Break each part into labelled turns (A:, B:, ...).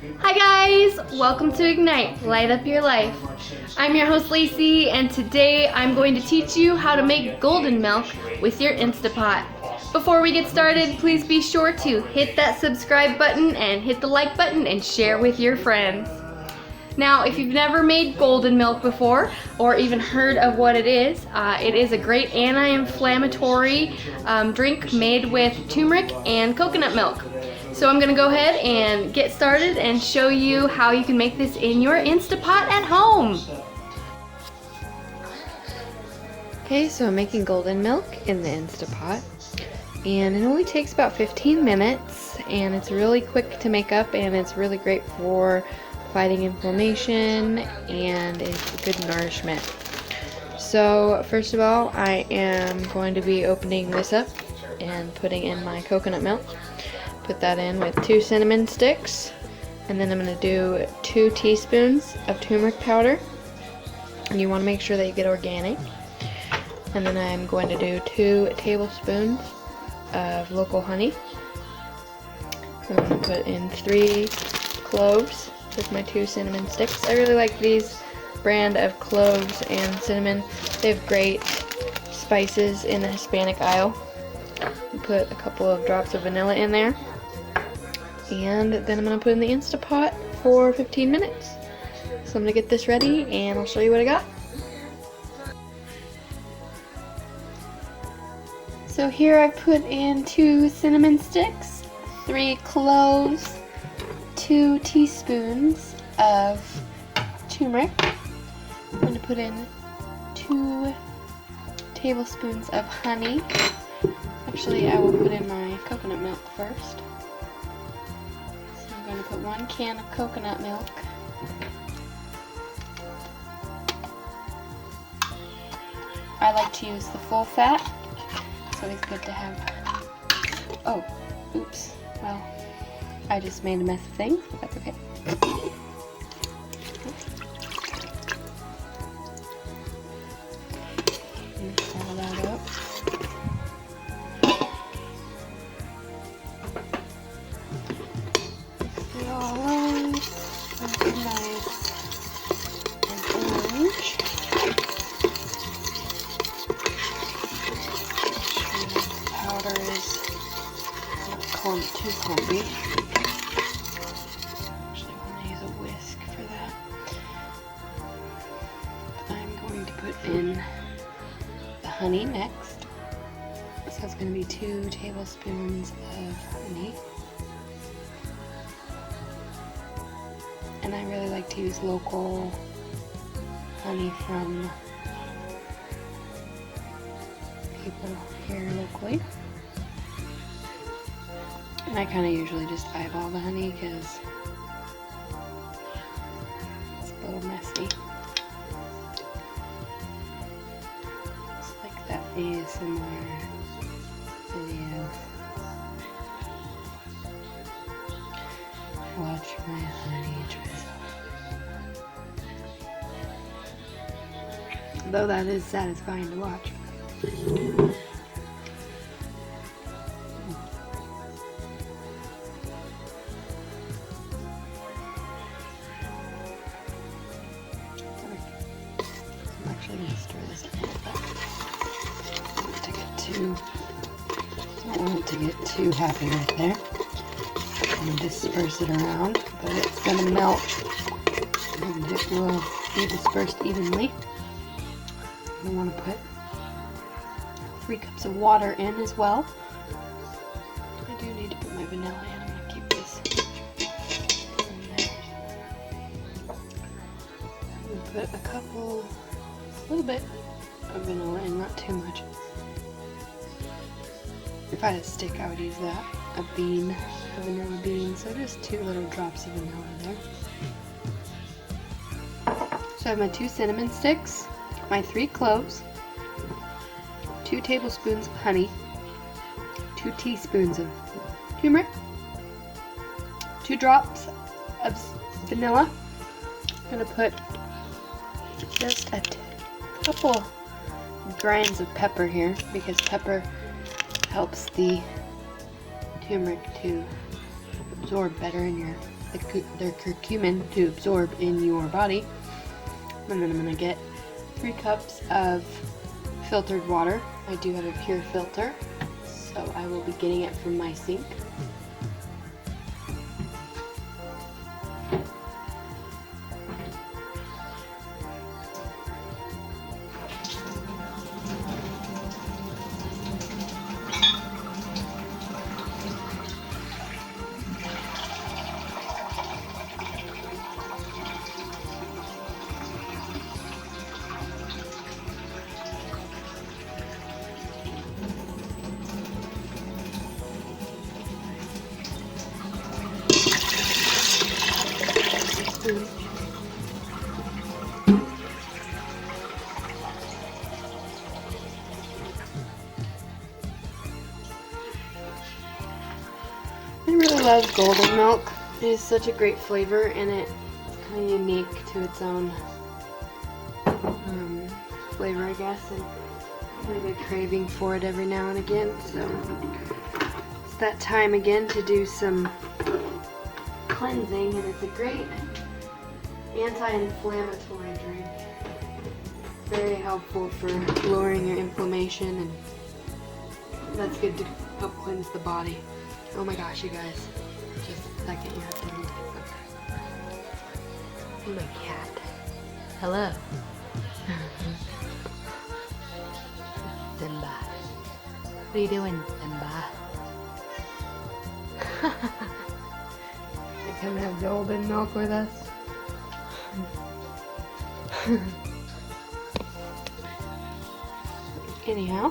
A: Hi guys! Welcome to Ignite, Light Up Your Life. I'm your host Lacy, and today I'm going to teach you how to make golden milk with your Instapot. Before we get started, please be sure to hit that subscribe button and hit the like button and share with your friends. Now, if you've never made golden milk before or even heard of what it is a great anti-inflammatory drink made with turmeric and coconut milk. So I'm gonna go ahead and get started and show you how you can make this in your Instapot at home. Okay, so I'm making golden milk in the Instapot, and it only takes about 15 minutes, and it's really quick to make up, and it's really great for fighting inflammation, and it's good nourishment. So first of all, I am going to be opening this up and putting in my coconut milk. Put that in with 2 cinnamon sticks, and then I'm going to do 2 teaspoons of turmeric powder, and you want to make sure that you get organic. And then I'm going to do 2 tablespoons of local honey. I'm going to put in 3 cloves with my 2 cinnamon sticks. I really like these brand of cloves and cinnamon. They have great spices in the Hispanic aisle. Put a couple of drops of vanilla in there, and then I'm going to put in the Instapot for 15 minutes. So I'm going to get this ready and I'll show you what I got. So here I put in 2 cinnamon sticks, 3 cloves, 2 teaspoons of turmeric. I'm going to put in 2 tablespoons of honey. Actually, I will put in my coconut milk first. So I'm going to put 1 can of coconut milk. I like to use the full fat. It's always good to have. Oh, oops. Well, I just made a mess of things, but that's okay. Mix all that up. Too clumpy. Actually, I want to use a whisk for that. I'm going to put in the honey next. So it's going to be 2 tablespoons of honey. And I really like to use local honey from people here locally. And I kind of usually just eyeball the honey because it's a little messy. Just like that ASMR video. Watch my honey drizzle. Though that is satisfying to watch. I'm going to stir this a little bit. Don't want it to get too happy right there. I'm going to disperse it around, but it's going to melt and it will be dispersed evenly. I want to put 3 cups of water in as well. I do need to put my vanilla in. I'm going to keep this in there. I'm going to put a little bit of vanilla in, not too much. If I had a stick, I would use that. A vanilla bean, so just 2 little drops of vanilla there. So I have my 2 cinnamon sticks, my 3 cloves, 2 tablespoons of honey, 2 teaspoons of turmeric, 2 drops of vanilla. I'm going to put just a couple grinds of pepper here because pepper helps the turmeric to absorb better in your their curcumin to absorb in your body. And then I'm going to get 3 cups of filtered water. I do have a pure filter, so I will be getting it from my sink. I really love golden milk. It is such a great flavor, and it's kind of unique to its own flavor, I guess, and I have a craving for it every now and again. So it's that time again to do some cleansing, and it's a great anti-inflammatory drink. Very helpful for lowering your inflammation, and that's good to help cleanse the body. Oh my gosh, you guys. Just a second, you have to leave. Oh, my cat. Hello. Simba. What are you doing, Simba? You come have golden milk with us? Anyhow,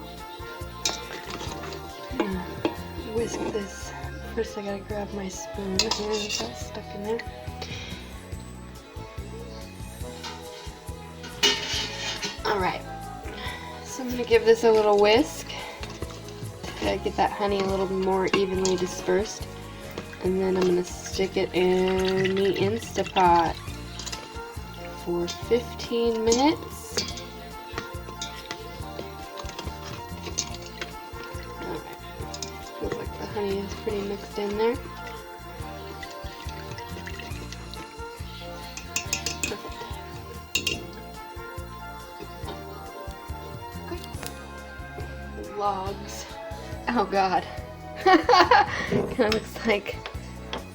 A: whisk this. First I gotta grab my spoon here, it got stuck in there. Alright, so I'm gonna give this a little whisk to get that honey a little more evenly dispersed. And then I'm gonna stick it in the Instapot for 15 minutes. Feels like the honey is pretty mixed in there. Perfect. Okay. Logs. Oh god. Kind of looks like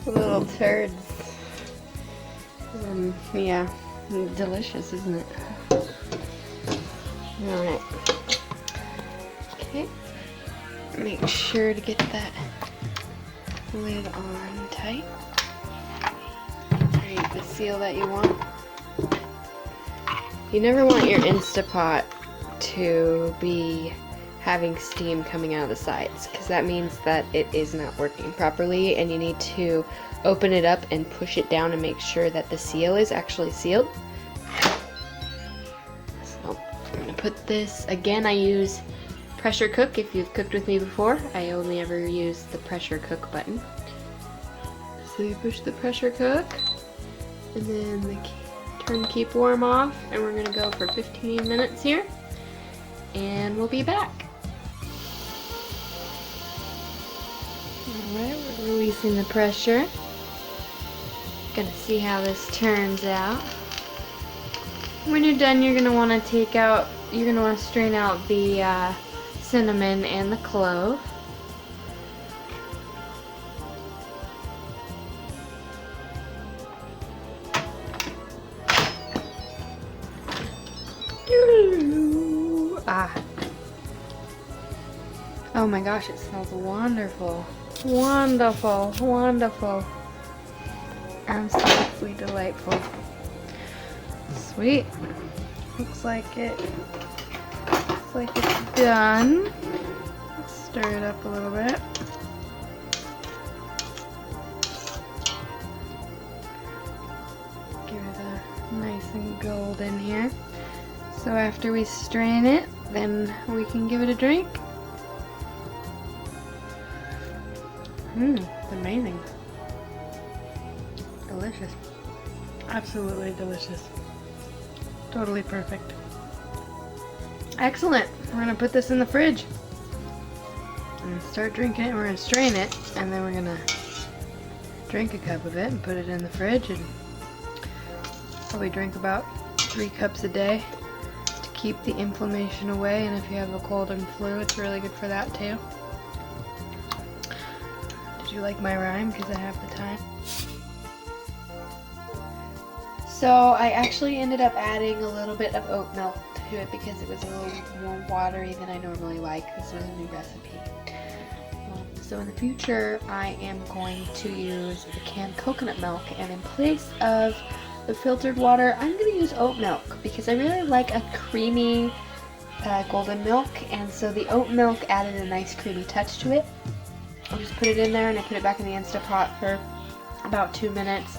A: little turds. Yeah, delicious, isn't it? Alright. Okay. Make sure to get that lid on tight. Create the seal that you want. You never want your Instapot to be having steam coming out of the sides, because that means that it is not working properly, and you need to open it up and push it down and make sure that the seal is actually sealed. So I'm going to put this, again I use pressure cook. If you've cooked with me before, I only ever use the pressure cook button. So you push the pressure cook, and then the turn keep warm off, and we're going to go for 15 minutes here, and we'll be back. Alright, we're releasing the pressure. Gonna see how this turns out. When you're done, you're gonna want to strain out the cinnamon and the clove. Oh my gosh, it smells wonderful. Wonderful, wonderful. Absolutely delightful. Sweet. Looks like it's done. Let's stir it up a little bit. Give it a nice and golden here. So after we strain it, then we can give it a drink. It's amazing. Delicious. Absolutely delicious. Totally perfect. Excellent. We're going to put this in the fridge. I'm going to start drinking it. We're going to strain it, and then we're going to drink a cup of it and put it in the fridge, and probably drink about 3 cups a day to keep the inflammation away. And if you have a cold and flu, it's really good for that too. Did you like my rhyme? Because I have the time. So I actually ended up adding a little bit of oat milk to it because it was a little more watery than I normally like. This was a new recipe. So in the future, I am going to use the canned coconut milk, and in place of the filtered water, I'm going to use oat milk because I really like a creamy golden milk, and so the oat milk added a nice creamy touch to it. I'll just put it in there, and I put it back in the Instapot for about 2 minutes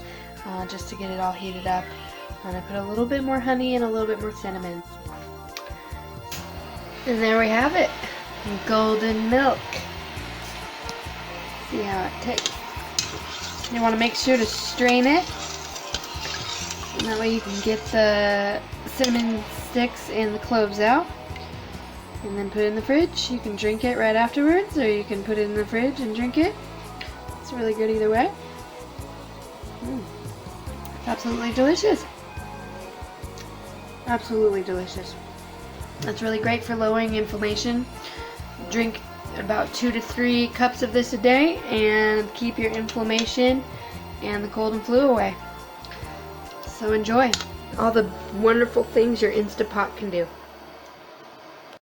A: just to get it all heated up. And I put a little bit more honey and a little bit more cinnamon. And there we have it, golden milk. See how it tastes. You want to make sure to strain it, and that way you can get the cinnamon sticks and the cloves out. And then put it in the fridge. You can drink it right afterwards, or you can put it in the fridge and drink it. It's really good either way. It's absolutely delicious. Absolutely delicious. That's really great for lowering inflammation. Drink about 2 to 3 cups of this a day and keep your inflammation and the cold and flu away. So enjoy all the wonderful things your Instapot can do.